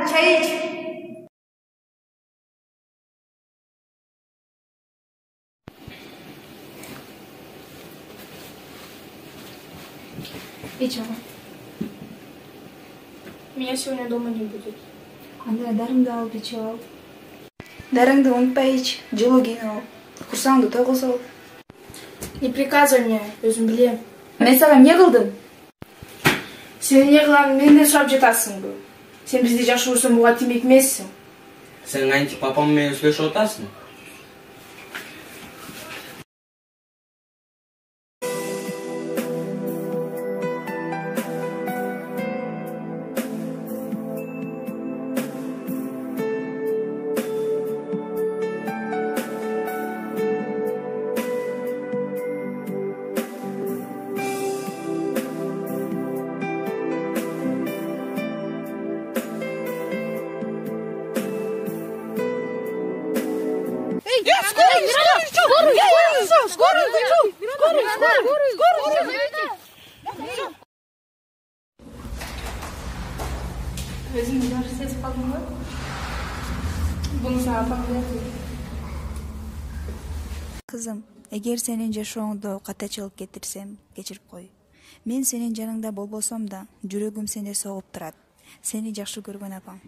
чай іч. Ич ага. Меня сегодня дома не будет. Анда дарыңды алып ичип ал. Дарыңды унутпай ич, жылуу кийинип ал. Курсаңды той кылса ал. Не приказывай мне, өзүм билем. Мен сага эмне кылдым? Сен эмне кылганын менден сурап жатасыңбы? Сен бизди жакшы көрсөң буга тиймек эмессиң. Сен антип папам менен сүйлөшүп атасың? Өзүң жакшы сезип калдыңбы? Буну сага апам берди. Кызым, эгер сенин жашооңдо катачылык кетирсем, кечирип кой. Мен сенин жаныңда болбосом да, жүрөгүм сени согуп турат. Сени жакшы көргөн апаң.